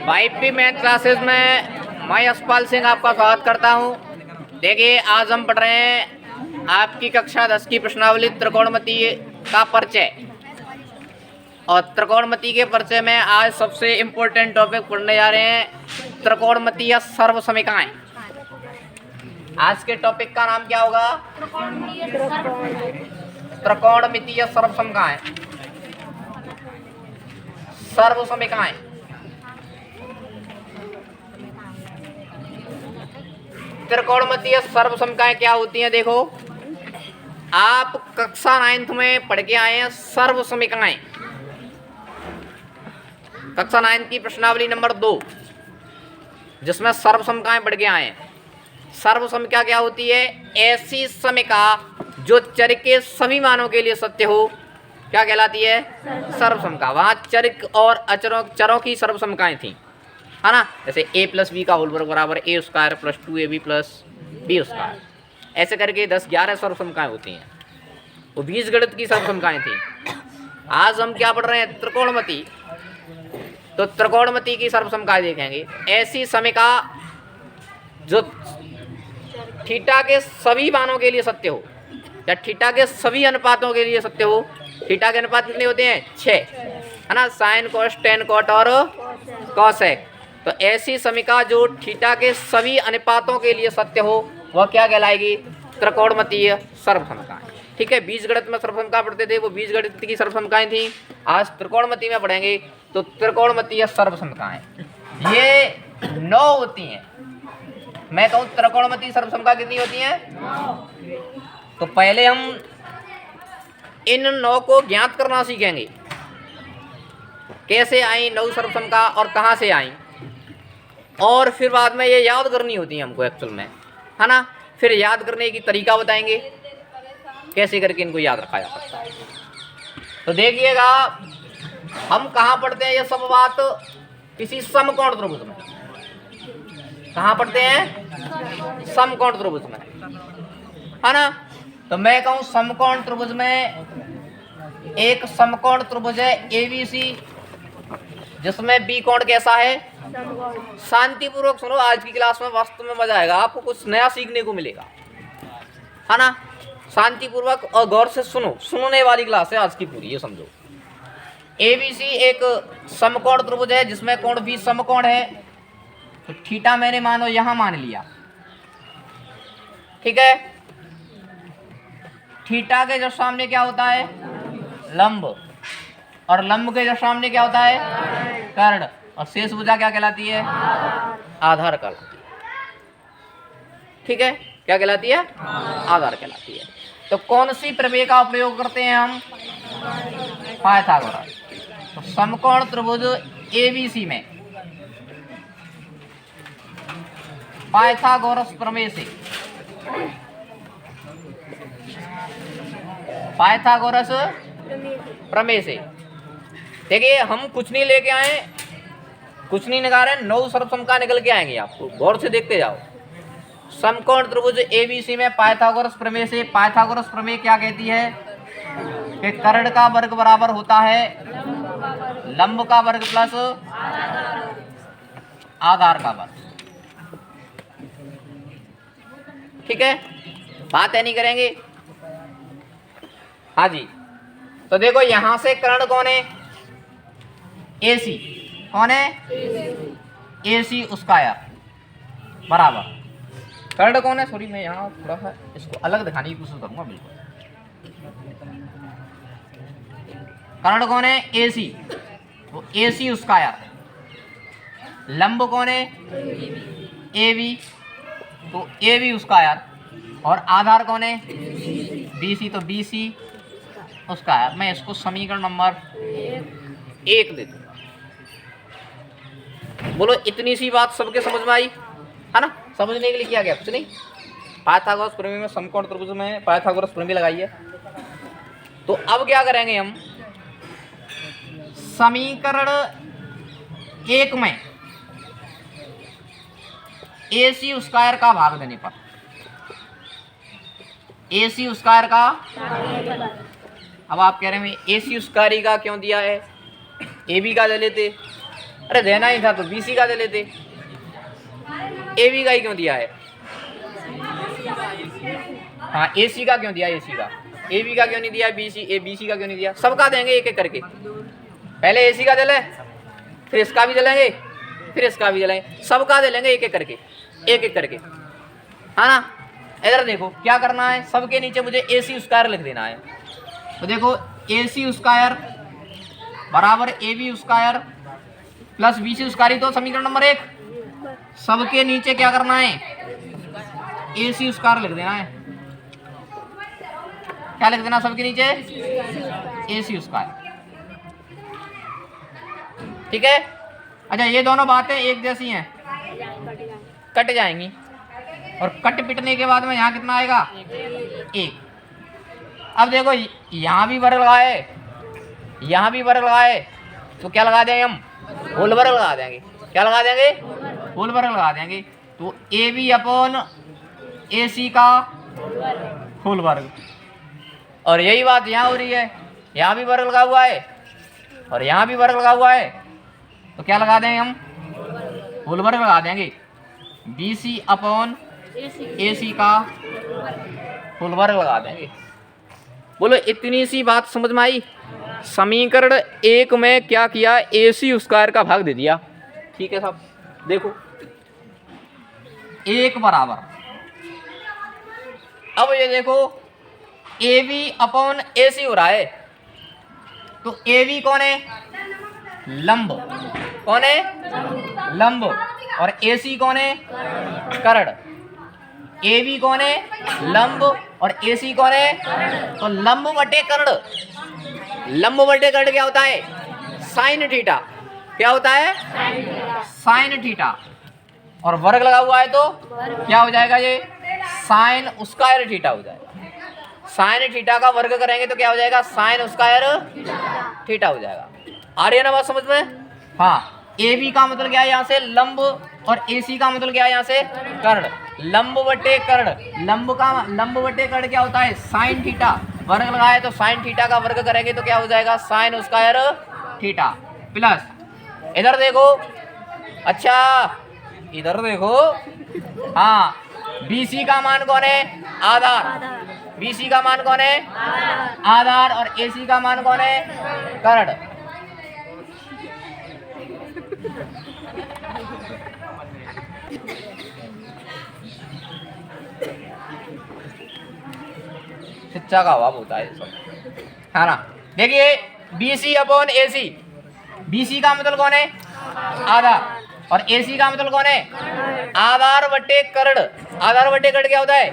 YP math classes में मैं यशपाल सिंह आपका स्वागत करता हूं। देखिए, आज हम पढ़ रहे हैं आपकी कक्षा 10 की प्रश्नावली त्रिकोणमिति का परिचय। और त्रिकोणमिति के परिचय में आज सबसे इम्पोर्टेंट टॉपिक पढ़ने जा रहे हैं, त्रिकोणमिति या सर्वसमीकाएं। आज के टॉपिक का नाम क्या होगा? त्रिकोणमिति या सर्वसमीकाएं। सर्वसमीकाएं त्रिकोणमिति या सर्वसमीकाएं क्या होती हैं? देखो, आप कक्षा 9th में पढ़ के आए हैं सर्वसमीकाएं। कक्षा 9 की प्रश्नावली नंबर 2, जिसमें सर्वसमीकाएं पढ़ के आए हैं। सर्वसमीका क्या होती है? ऐसी समीका जो चर के सभी मानों के लिए सत्य हो, क्या कहलाती है? सर्वसमीका। वहां चर और चरों की सर्वसमीकाएं थी, है ना? जैसे a + b का होल वर्ग बराबर a² + 2ab + b²। ऐसे करके 10-11 सर्वसमीकाएं होती हैं। वो बीजगणित की सर्वसमीकाएं थी। आज हम क्या पढ़ रहे हैं? त्रिकोणमिति। तो त्रिकोणमिति की सर्वसमीकाएं देखेंगे। ऐसी समीका जो थीटा के सभी मानों के लिए सत्य हो, या थीटा के सभी अनुपातों के लिए सत्य हो। थीटा के अनुपात कितने होते हैं? 6, है ना? साइन, कोस, टेन, कॉट और कॉसेक। तो ऐसी समीका जो थीटा के सभी अनुपातों के लिए सत्य हो, वह क्या कहलाएगी? त्रिकोणमितीय सर्वसमीकाएं। ठीक है, बीजगणित में सर्वसमीका पढ़ते थे, वो बीजगणित की सर्वसमीकाएं थी। आज त्रिकोणमिति में पढ़ेंगे। तो त्रिकोणमितीय सर्वसमीकाएं ये 9 होती हैं। मैं कहूँ त्रिकोणमितीय सर्वसमीका कितनी होती हैं? तो पहले हम इन 9 को ज्ञात करना सीखेंगे। कैसे आई 9 सर्वसमीका और कहाँ से आई, और फिर बाद में ये याद करनी होती है हमको एक्चुअल में, है ना? फिर याद करने की तरीका बताएंगे, कैसे करके इनको याद रखा जा सकता है। तो देखिएगा, हम कहाँ पढ़ते हैं ये सब बात? किसी समकोण त्रिभुज में। कहाँ पढ़ते हैं? समकोण त्रिभुज में, है ना? तो मैं कहूँ समकोण त्रिभुज में एक समकोण त्रिभुज है ABC, जिसमें बी कोण कैसा है? शांतिपूर्वक सुनो, आज की क्लास में वास्तव में मजा आएगा, आपको कुछ नया सीखने को मिलेगा, है ना? शांतिपूर्वक और गौर से सुनो, सुनने वाली क्लास है आज की पूरी, ये समझो। ABC एक समकोण त्रिभुज है जिसमें कोण भी समकोण है। तो थीटा मैंने मानो यहां मान लिया, ठीक है? थीटा के जब सामने क्या होता है? लंब, और लंब के जब सामने क्या होता है? कर्ण, और शेष भुजा क्या कहलाती है? आधार कहलाती है। ठीक है, क्या कहलाती है? आधार कहलाती है। तो कौन सी प्रमेय का प्रयोग करते हैं हम? पाइथागोरस। तो समकोण त्रिभुज ABC में पाइथागोरस प्रमेय से, पाइथागोरस प्रमेय से, देखिए हम कुछ नहीं लेके आए, कुछ नहीं निकाल रहे, 9 सर्वसमीका निकल के आएंगे आपको, गौर से देखते जाओ। समकोण त्रिभुज ABC में पाइथागोरस प्रमेय से, पाइथागोरस प्रमेय क्या कहती है? कि कर्ण का वर्ग बराबर होता है लंब का वर्ग प्लस आधार का वर्ग। ठीक है, बात है नहीं करेंगे? हाँ जी। तो देखो, यहां से कर्ण कौन है? AC। कौन है? AC स्क्वायर बराबर कर्ण कौन है? सॉरी, मैं यहाँ थोड़ा सा इसको अलग दिखाने की कोशिश करूंगा। बिल्कुल, कर्ण कौन है? AC। वो AC स्क्वायर। लंब कौन है? AB। तो AB स्क्वायर, और आधार कौन है? BC। तो BC स्क्वायर। मैं इसको समीकरण नंबर 1 दे दूंगा। बोलो, इतनी सी बात सबके समझ में आई, है ना? समझने के लिए किया गया कुछ नहीं। पाइथागोरस प्रमेय में समकोण त्रिभुज में पाइथागोरस प्रमेय लगाइए। तो अब क्या करेंगे हम? समीकरण 1 में AC स्क्वायर का भाग देने पर AC स्क्वायर का। अब आप कह रहे हैं AC स्क्वायर का क्यों दिया है, AB का ले लेते। अरे देना ही था तो BC का ले लेते, AB का ही क्यों दिया है। हाँ AC का क्यों दिया, AC का, AB का क्यों नहीं दिया, BC का क्यों नहीं दिया। सबका देंगे एक एक करके, पहले AC का दे लें, फिर इसका भी दे लेंगे, फिर इसका भी दे लेंगे, सबका दे लेंगे एक एक करके, एक एक करके, है ना। इधर देखो क्या करना है, सबके नीचे मुझे AC स्क्वायर लिख देना है। तो देखो AC स्क्वायर बराबर AB square plus BC square, तो समीकरण नंबर 1। सबके नीचे क्या करना है, AC स्क्वायर लिख देना है। क्या लिख देना सबके नीचे, AC स्क्वायर। ठीक है। अच्छा ये दोनों बातें एक जैसी हैं, कट जाएंगी, और कट पिटने के बाद में यहाँ कितना आएगा, 1। अब देखो यहाँ भी वर्ग लगाए, यहाँ भी वर्ग लगाए, तो क्या लगा देंगे हम, होल वर्ग लगा देंगे। क्या लगा देंगे, होल वर्ग लगा देंगे। तो AB अपॉन AC का होल वर्ग, और यही बात यहाँ हो रही है, यहाँ भी वर्ग लगा हुआ है और यहाँ भी वर्ग लगा हुआ है, तो क्या लगा देंगे हम, होल वर्ग लगा देंगे। BC अपॉन AC का होल वर्ग लगा देंगे। बोलो इतनी सी बात समझ में आई। समीकरण 1 में क्या किया, AC स्क्वायर का भाग दे दिया। ठीक है साहब, देखो 1 बराबर, अब ये देखो AB अपॉन AC हो रहा है, तो AB कौन है, लंब, कौन है, लंब, और AC कौन है, कर्ण। AB कौन है, लंब, और AC कौन है, तो लंब बटे कर्ण। लंब बटे कर्ण क्या होता है, साइन थीटा। क्या होता है, साइन थीटा, और वर्ग लगा हुआ है तो क्या हो जाएगा, ये साइन स्क्वायर थीटा हो जाएगा। साइन थीटा का वर्ग करेंगे तो क्या हो जाएगा, साइन स्क्वायर थीटा हो जाएगा। आ रही है ना बात समझ में। हाँ AB का मतलब क्या है, यहाँ से लंब, और AC का मतलब क्या है, यहाँ से कर्ण। लंब बटे कर्ण, लंब बटे कर्ण क्या होता है, साइन थीटा। वर्ग लगाए तो साइन थीटा का वर्ग करेंगे तो क्या हो जाएगा, साइन स्क्वायर थीटा। प्लस इधर देखो, अच्छा इधर देखो, हाँ BC का मान कौन है, आधार। BC का मान कौन है, आधार, और AC का मान कौन है, कर्ण। शिक्षा का अभाव होता है सब, है ना। देखिए BC अपॉन AC, BC का मतलब कौन है, आधार, और AC का मतलब कौन है, आधार बटे कर्ण। आधार बटे कर्ण क्या होता है,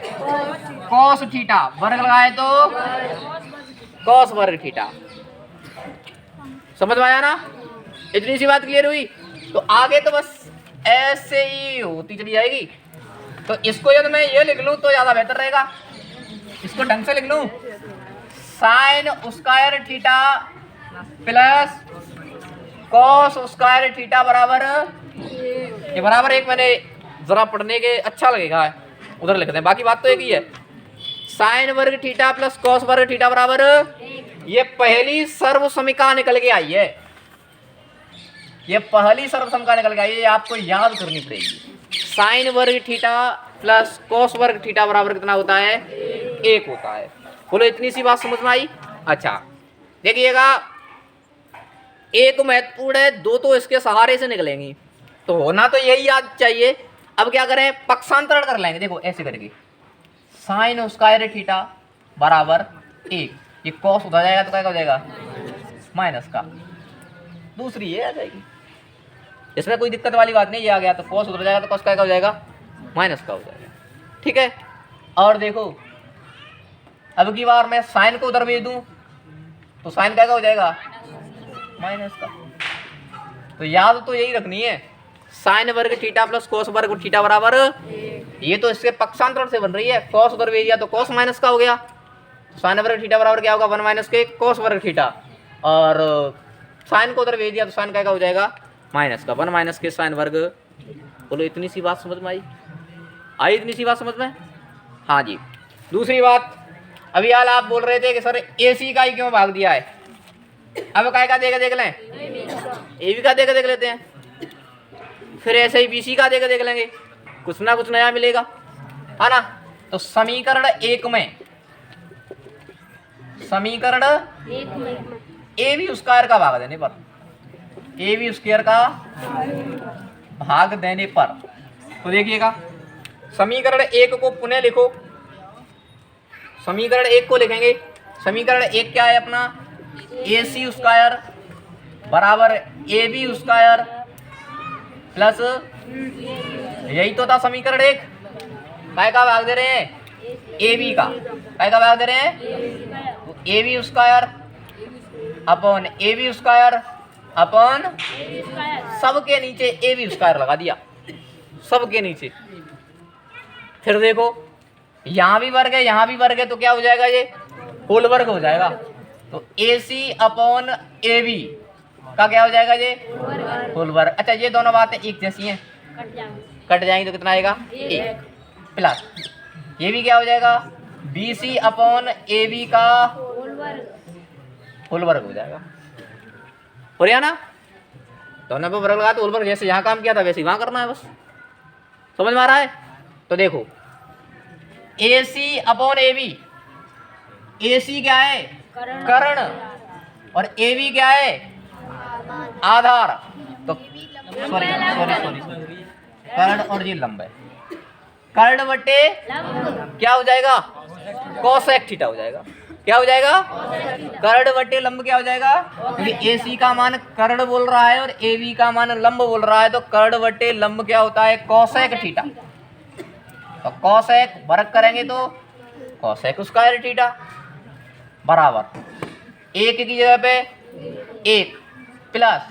कॉस थीटा। वर्ग लगाए तो कॉस वर्ग थीटा। समझ में आया ना, इतनी सी बात क्लियर हुई। तो आगे तो बस ऐसे ही होती चली जाएगी। तो इसको यदि मैं ये लिख लूं तो ज्यादा बेहतर रहेगा, इसको ढंग से लिख लूं, sine square theta plus cos square theta बराबर, ये बराबर 1। मैंने जरा पढ़ने के अच्छा लगेगा, उधर लिखते हैं, बाकी बात तो एक ही है। साइन वर्ग थीटा प्लस कॉस वर्ग थीटा बराबर, ये पहली सर्वसमीका निकल के आई है, ये पहली सर्वसमीका निकल के आई है, ये आपको याद करनी पड़ेगी। साइन वर्ग थीटा प्लस कॉस वर्ग थीटा बराबर कितना होता है, 1 होता है। बोलो इतनी सी बात समझ में आई। अच्छा देखिएगा, एक महत्वपूर्ण है, 2 तो इसके सहारे से निकलेंगी, तो होना तो यही याद चाहिए। अब क्या करें, पक्षांतरण कर लेंगे। देखो ऐसे करके, साइन स्क्वायर थीटा बराबर 1, ये कॉस उधर जाएगा तो क्या हो जाएगा, माइनस का, दूसरी ये आ जाएगी। इसमें कोई दिक्कत वाली बात नहीं, ये आ गया तो कॉस उधर जाएगा तो कॉस क्या हो जाएगा, माइनस का हो जाएगा। ठीक है। और देखो अब की बार मैं साइन को उधर भेज दूं तो साइन क्या हो जाएगा, माइनस का। तो याद तो यही रखनी है, साइन वर्ग थीटा प्लस कॉस वर्ग थीटा बराबर, ये तो इसके पक्षांतरण से बन रही है। कॉस उधर भेज दिया तो कॉस माइनस का हो गया, साइन वर्ग थीटा बराबर क्या होगा, 1 माइनस के कॉस वर्ग थीटा, और साइन को उधर भेज दिया तो साइन क्या हो जाएगा, माइनस का, 1 माइनस के साइन वर्ग। बोलो इतनी सी बात समझ में आई, इतनी सी बात समझ में। हाँ जी। दूसरी बात, अभी यार आप बोल रहे थे कि सर AC का ही क्यों भाग दिया है, अब काय का देगा देख लें, AB का देगा देख लेते हैं, फिर ऐसे ही BC का देगा देख लेंगे, कुछ ना कुछ नया मिलेगा, है ना। तो समीकरण एक में समीकरण AB स्क्वायर का भाग देने पर, AB स्क्वायर का भाग देने पर, तो देखिएगा समीकरण एक को पुनः लिखो, समीकरण एक को लिखेंगे, समीकरण एक क्या है अपना, AC स्क्वायर बराबर AB स्क्वायर प्लस, यही तो था समीकरण एक, काय का भाग दे रहे हैं, AB का, काय का भाग दे रहे हैं, तो AB square upon AB square upon सबके नीचे AB स्क्वायर लगा दिया, सबके नीचे। फिर देखो यहाँ भी वर्ग है यहाँ भी वर्ग है, तो क्या हो जाएगा, ये होल वर्ग हो जाएगा, तो AC अपॉन AB का क्या हो जाएगा, ये होल वर्ग। अच्छा ये दोनों बातें एक जैसी हैं, कट जाएंगी तो कितना आएगा, एक, प्लस ये भी क्या हो जाएगा, BC अपॉन AB का होल वर्ग हो जाएगा, हो रहा ना, दोनों पे वर्ग लगा तो होल वर्ग, जैसे यहाँ काम किया था वैसे ही वहाँ करना है, बस समझ में आ रहा है। तो देखो AC अपॉन AB, AC क्या है, कर्ण, और AB क्या है, आधार, तो सॉरी कर्ण और ये लंब है, कर्ण बटे क्या हो जाएगा, कोसेक थीटा हो जाएगा, क्या हो जाएगा, कर्ण बटे लंब क्या हो जाएगा, क्योंकि AC का मान कर्ण बोल रहा है और AB का मान लंब बोल रहा है, तो कर्ण बटे लंब क्या होता है, कोसेक थीटा, तो कोसेक वर्ग करेंगे तो कोसेक स्क्वायर थीटा बराबर एक की जगह पे एक प्लस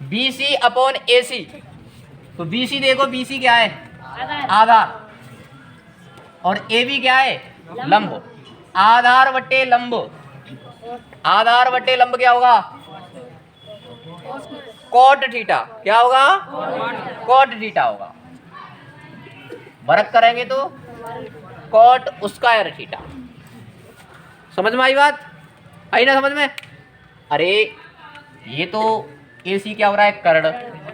BC अपॉन AC, तो BC देखो BC क्या है, आधार, और AB क्या है, लंब, आधार बटे लंब, आधार बटे लंब क्या होगा, कोट थीटा, क्या होगा, कोट थीटा होगा, वर्ग करेंगे तो कोट स्क्वायर थीटा। समझ में आई बात, आई ना समझ में। अरे ये तो AC क्या हो रहा है, कर्ण,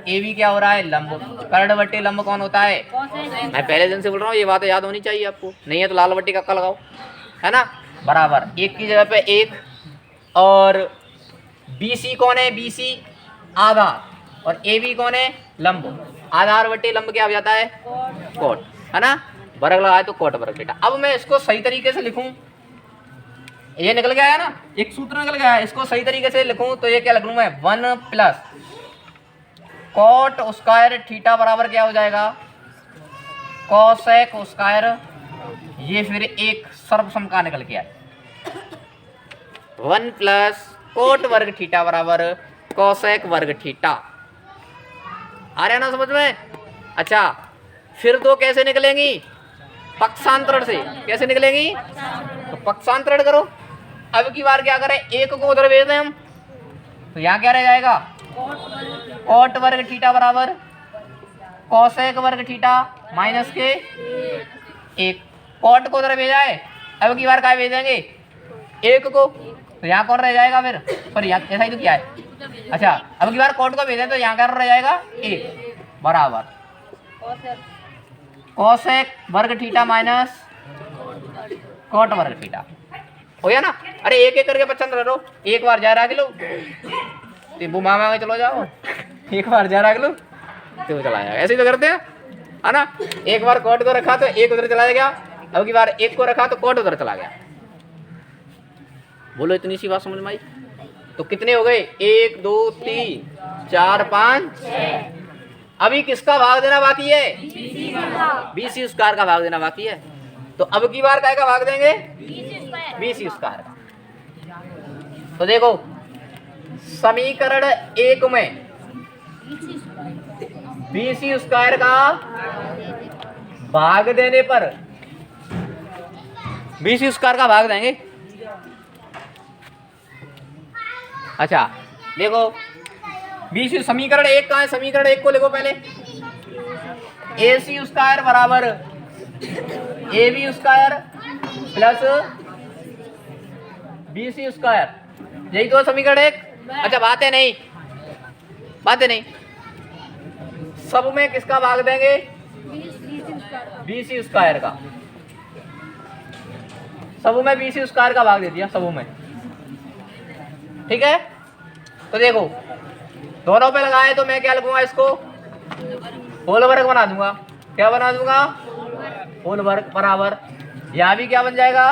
AB क्या हो रहा है, लंब, कर्ण बटे लंब कौन होता है, मैं पहले दिन से बोल रहा हूँ, ये बात याद होनी चाहिए आपको, नहीं है तो लाल बट्टी का लगाओ, है ना, बराबर एक की जगह पे एक, और BC कौन है, BC आधार, और AB कौन है, लंब, आधार बटे लंब क्या हो जाता है, कोट, है ना, वर्ग लगाए तो कोट वर्ग थीटा। अब मैं इसको सही तरीके से लिखूं, ये निकल गया है ना, एक सूत्र निकल गया है, इसको सही तरीके से लिखूं तो ये क्या लिख लूं मैं, 1 प्लस कोट स्क्वायर थीटा बराबर क्या हो जाएगा, कोसेक स्क्वायर, ये फिर एक सर्वसम का निकल के आए, 1 प्लस कोट वर्ग थीटा बराबर कोसेक वर्ग थीटा, आ रहा है ना समझ में। अच्छा फिर दो कैसे निकलेंगी, पक्षांतरण से, कैसे निकलेंगी, तो पक्षांतरण करो। अब की बार क्या करें, एक को उधर भेज दें हम, तो यहाँ क्या रह जाएगा, कोट वर्ग थीटा बराबर कोसेक वर्ग थीटा माइनस के एक, कोट को उधर भेजा है, अब की बार क्या भेजेंगे, एक को, तो यहाँ कौन रह जाएगा फिर, सॉरी यहाँ ऐसा ही तो क्या है, अच्छा अब की बार कोट को भेजें तो यहाँ क्या रह जाएगा, एक बराबर कोसेक वर्ग थीटा माइनस कोट वर्ग थीटा, हो गया ना। अरे एक एक करके पसंद रहो, एक बार जा रख लो तो मामा में चलो जाओ, एक बार जा रख लो तो चला जाएगा, ऐसे ही तो करते हैं, है ना, एक बार कोट को रखा तो एक उधर चला गया, अब की बार एक को रखा तो कोट उधर चला गया। बोलो इतनी सी बात समझ में आई। तो कितने हो गए, 1 2 3 4 5 अभी किसका भाग देना बाकी है, BC स्क्वायर का भाग देना बाकी है, तो अब की बार काय का भाग देंगे, BC स्क्वायर का। तो देखो समीकरण एक में BC स्क्वायर का भाग देने पर BC स्क्वायर का भाग देंगे। अच्छा देखो BC समीकरण एक का है, समीकरण एक को लिखो पहले, AC स्क्वायर बराबर AB square plus BC square, यही तो समीकरण एक। अच्छा बात है नहीं, सब में किसका भाग देंगे? BC स्क्वायर का। सब में BC स्क्वायर का भाग दे दिया, सब में। ठीक है, तो देखो दोनों पे लगाए तो मैं क्या लगूंगा, इसको होल वर्ग बना दूंगा। क्या बना दूंगा? होल वर्ग बराबर, यहाँ भी क्या बन जाएगा?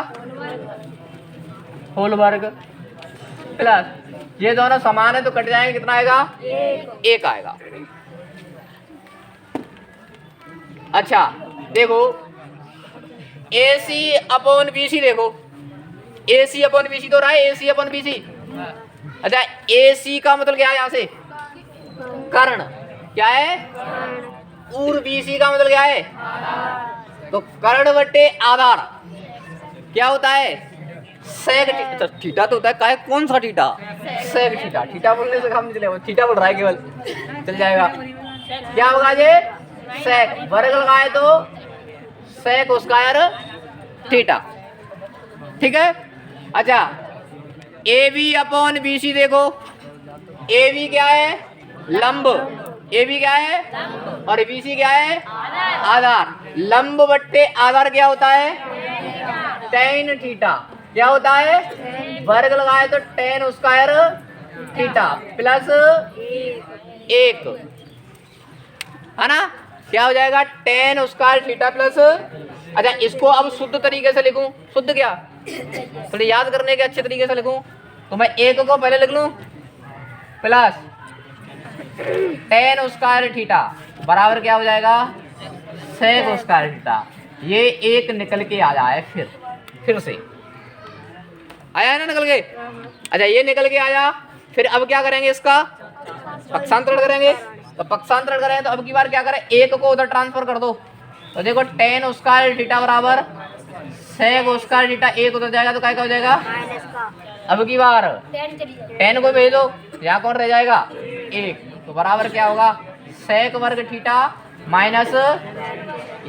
होल वर्ग प्लस, ये दोनों समान है तो कट जाएंगे, कितना आएगा? 1 आएगा। अच्छा देखो AC अपॉन BC, देखो AC अपॉन BC तो रहा है, AC अपॉन BC। अच्छा AC का मतलब क्या है? यहाँ से कर्ण, क्या है? और BC का मतलब क्या है? तो कर्ण बटे आधार क्या होता है? Sec theta. तो होता है, काहे कौन सा थीटा? Sec theta. थीटा बोलने से काम चलेगा, थीटा बोल रहा है केवल, चल जाएगा। क्या होगा ये? सेक। वर्ग लगाए तो सेक स्क्वायर थीटा। ठीक है। अच्छा AB अपॉन BC, देखो AB क्या है? लंब। AB क्या है? और BC क्या है? आधार। लंब बट्टे आधार क्या होता है? tan theta. क्या होता है? वर्ग लगाए तो tan स्क्वायर थीटा प्लस 1 है ना। क्या हो जाएगा? tan square theta plus. अच्छा इसको अब शुद्ध तरीके से लिखूं, शुद्ध क्या थोड़ी याद करने के अच्छे तरीके से लिखूं, तो मैं 1 को पहले लिख लूं प्लस tan स्क्वायर थीटा बराबर क्या हो जाएगा? sec square theta. ये 1 निकल के आ जाए, फिर से आया ना निकल के। अच्छा ये निकल के आया, फिर अब क्या करेंगे? इसका पक्षांतरण करेंगे। तो पक्षांतरण करें तो अब की बार क्या करें? 1 को उधर ट्रांसफर कर दो, तो देखो tan स्क्वायर थीटा बराबर sec स्क्वायर थीटा, 1 उधर जाएगा तो क्या हो जाएगा? अब की बार tan को भेज दो, यहाँ कौन रह जाएगा? 1। तो बराबर क्या होगा? sec वर्ग थीटा माइनस,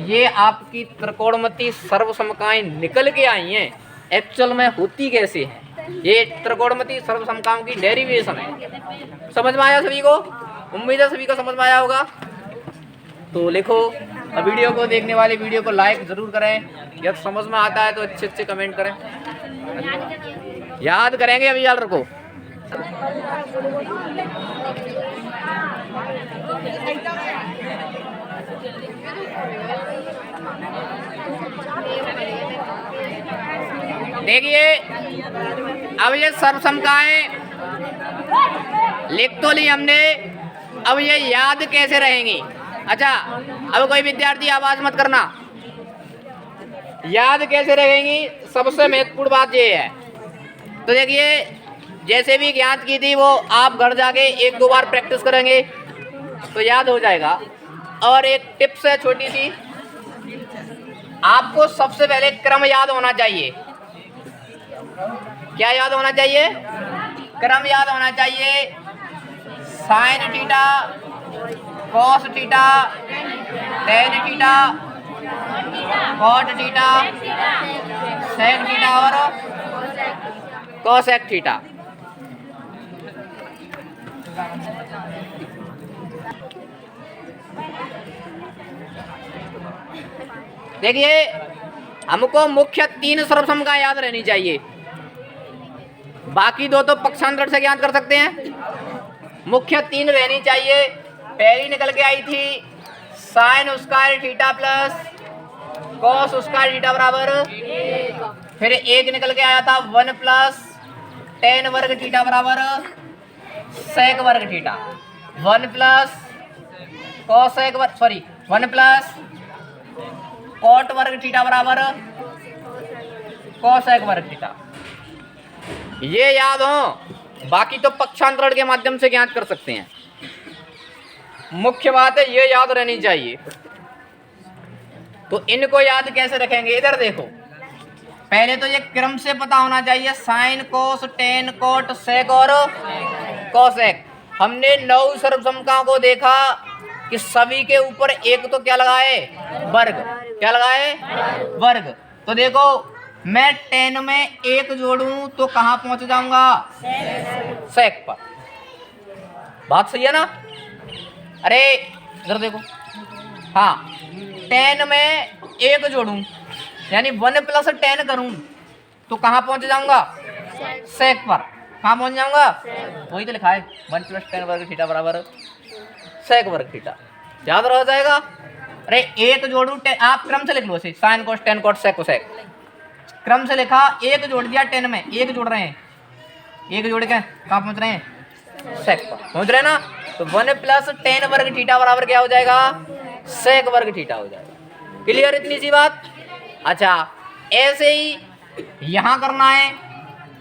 ये आपकी त्रिकोणमिति सर्वसमकाएं निकल के आई हैं, एक्चुअल में होती कैसे हैं? ये त्रिकोणमिति सर्वसमकाओं की डेरिवेशन है। समझ में आया सभी को? उम्मीद है सभी को समझ में आया होगा। तो लिखो, वीडियो को देखने वाले वीडियो को लाइक जरूर करें, यदि समझ में आता है तो अच्छे कमेंट करें। याद करेंगे अभी, याद रखो। देखिए अब ये सर्वसमकाएं लिख तो ली हमने, अब ये याद कैसे रहेंगी? अच्छा अब कोई विद्यार्थी आवाज मत करना, याद कैसे रहेंगी सबसे महत्वपूर्ण बात ये है। तो देखिए जैसे भी ज्ञात की थी वो आप घर जाके 1-2 बार प्रैक्टिस करेंगे तो याद हो जाएगा। और एक टिप्स है छोटी सी, आपको सबसे पहले क्रम याद होना चाहिए। क्या याद होना चाहिए? क्रम याद होना चाहिए। Sine theta, cos theta, tan theta, cot theta, sec theta और कोसेक थीटा। देखिए हमको मुख्य 3 सर्वसमकाएं याद रहनी चाहिए, बाकी 2 तो पक्षांतर से ज्ञात कर सकते हैं। मुख्य 3 रहनी चाहिए। पहली निकल के आई थी sine square theta plus cos square theta बराबर, फिर एक निकल के आया था 1 प्लस टेन वर्ग थीटा बराबर सेक वर्ग थीटा, 1 प्लस कॉसेक वर्ग, सॉरी 1 प्लस कॉट वर्ग थीटा बराबर कॉसेक वर्ग थीटा। ये याद हो, बाकी तो पक्षांतरण के माध्यम से ज्ञात कर सकते हैं। मुख्य बात है ये याद रहनी चाहिए। तो इनको याद कैसे रखेंगे? इधर देखो, पहले तो ये क्रम से पता होना चाहिए, sine cos tan cot sec और कोसेक। हमने 9 सर्वसमकाओं को देखा कि सभी के ऊपर एक तो क्या लगाए, वर्ग। क्या लगाए, वर्ग। तो देखो मैं tan में एक जोड़ूं तो कहां पहुंच जाऊंगा, sec पर। बात सही है ना। अरे इधर देखो, हाँ tan में एक जोड़ूं यानी 1 प्लस tan करूं तो कहां पहुंच जाऊंगा, sec पर। कहां पहुंच जाऊंगा, वही तो लिखा है 1 प्लस tan वर्ग थीटा बराबर sec वर्ग थीटा। याद रह जाएगा। अरे एक जोड़ू, आप क्रम से लिख लो इसे, sine cos tan cot sec cosec, क्रम से लिखा। एक जोड़ दिया tan में, एक जोड़ रहे हैं, एक जोड़ के कहाँ पहुंच रहे हैं, सेक पर पहुंच रहे हैं ना। तो 1 प्लस tan वर्ग थीटा बराबर क्या हो जाएगा, सेक वर्ग थीटा हो जाएगा। क्लियर इतनी सी बात। अच्छा ऐसे ही यहां करना है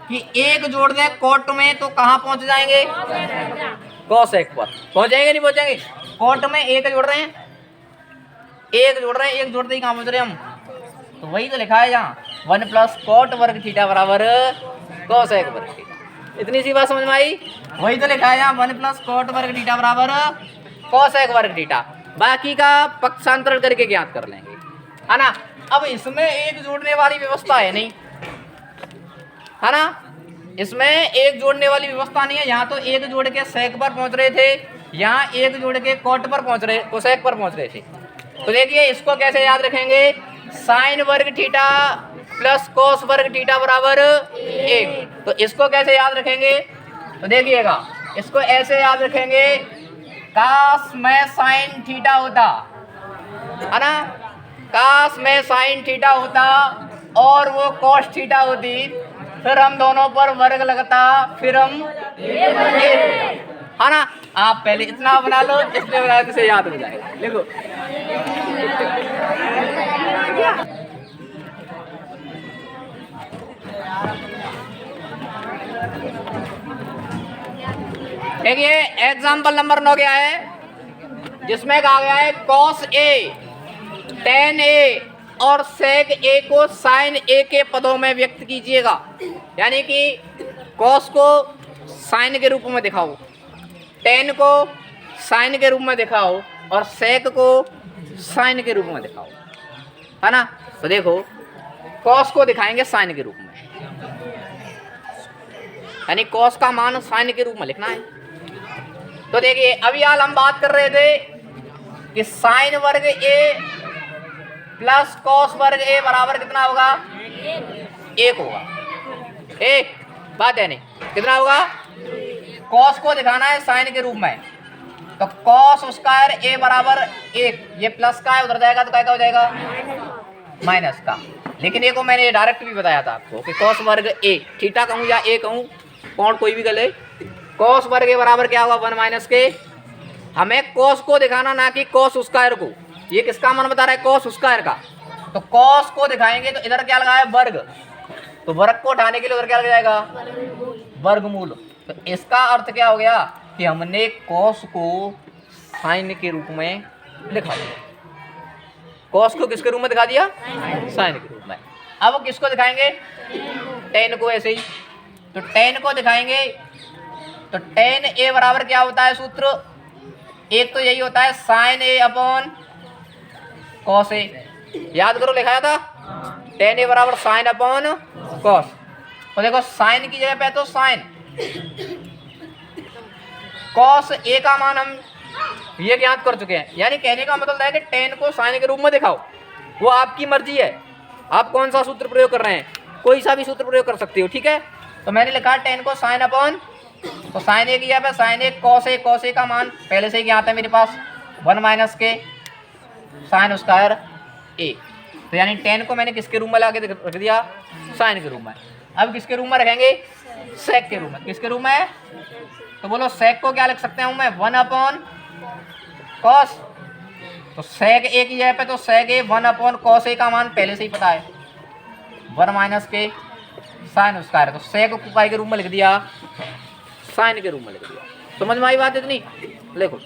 कि एक जोड़ दें कोट में तो कहां पहुंच जाएंगे, कोसेक पर। पहुंचेंगे नहीं पहुंचेंगे, कोट में एक जोड़ रहे हैं, एक जोड़ रहे हैं, एक जोड़ते ही कहां पहुंच रहे हम, तो वही तो लिखा है यहाँ 1 प्लस कोट वर्ग थीटा बराबर कोसेक वर्ग थीटा। इतनी सी बात समझ में आई। वही तो लिखा है यहाँ 1 प्लस कोट वर्ग थीटा बराबर कोसेक वर्ग थीटा। बाकी का पक्षांतरण करके ज्ञात कर लेंगे, है ना। अब इसमें एक जोड़ने वाली व्यवस्था है नहीं, है ना, इसमें एक जोड़ने वाली व्यवस्था नहीं है। यहाँ तो एक जोड़ के सेक पर पहुंच रहे थे, यहाँ एक जोड़ के कोट पर पहुंच रहे, कोसेक पर पहुंच रहे थे। तो देखिए इसको कैसे याद रखेंगे, साइन वर्ग थीटा प्लस कोस वर्ग थीटा बराबर 1। तो इसको कैसे याद रखेंगे, तो देखिएगा इसको ऐसे याद रखेंगे, काश में साइन थीटा होता, है ना, काश में साइन थीटा होता और वो कोस थीटा होती, फिर हम दोनों पर वर्ग लगता, फिर हम, है ना। आप पहले इतना बना लो, इसलिए बना से याद हो जाएगा। देखो देखिए एग्जाम्पल नंबर 9 क्या है, जिसमें कहा गया है cos a tan a और sec a को sin a के पदों में व्यक्त कीजिएगा। यानी कि cos को sin के रूप में दिखाओ, tan को sin के रूप में दिखाओ और sec को sin के रूप में दिखाओ, है ना। तो देखो cos को दिखाएंगे sin के रूप में, यानी cos का मान sin के रूप में लिखना है। तो देखिए अभी हाल हम बात कर रहे थे कि साइन वर्ग a प्लस कॉस वर्ग a बराबर कितना होगा, 1 होगा। एक बात है नहीं, कितना होगा, कॉस को दिखाना है साइन के रूप में, तो कॉस स्क्वायर a बराबर 1, ये प्लस का है उधर जाएगा तो क्या हो जाएगा, माइनस का। लेकिन ये को मैंने डायरेक्ट भी बताया था आपको कि कॉस वर्ग a, थीटा कहूँ या a कहूँ, कौन कोई भी गले, कॉस वर्ग a बराबर क्या होगा, 1 माइनस के। हमें कॉस को दिखाना ना कि कॉस स्क्वायर को। ये किसका मान बता रहा है, कॉस स्क्वायर का। तो कॉस को दिखाएंगे तो इधर क्या लगाया, वर्ग, तो वर्ग को उठाने के लिए उधर क्या लग जाएगा, वर्गमूल। तो इसका अर्थ क्या हो गया कि हमने कॉस को साइन के रूप में दिखा दिया। कॉस को किसके रूप में दिखा दिया, साइन के रूप में। अब किसको दिखाएंगे, टेन को। ऐसे ही तो टेन को दिखाएंगे तो टेन ए बराबर क्या होता है सूत्र, एक तो यही होता है sign A upon cos A. याद करो लिखाया था टेन ए बराबर साइन अपॉन कॉस। तो देखो साइन की जगह पे तो साइन, कॉस ए का मान हम ये ज्ञात कर चुके हैं। यानी कहने का मतलब है कि टेन को साइन के रूप में दिखाओ, वो आपकी मर्जी है, आप कौन सा सूत्र प्रयोग कर रहे हैं, कोई सा भी सूत्र प्रयोग कर सकते हो, ठीक है। तो मैंने लिखा टेन को साइन अपॉन, तो साइन ए की जगह पे sign A cos A, cos A का मान पहले से ही ज्ञात है मेरे पास 1 माइनस के साइन स्क्वायर ए। तो यानी टेन को मैंने किसके रूप में ला के रख दिया, साइन के रूप में। अब किसके रूप में रखेंगे, सेक के रूप में। किसके रूप में, तो बोलो सेक को क्या लिख सकते हूँ मैं, 1 अपॉन कॉस। तो सेक ए की जगह पे तो सेक ए 1 अपॉन कॉस ए का मान पहले से ही पता है 1 माइनस के साइन स्क्वायर। तो सेक को पाई के रूप में लिख दिया, साइन के रूप में लिख दिया। समझ में आई बात इतनी। देखो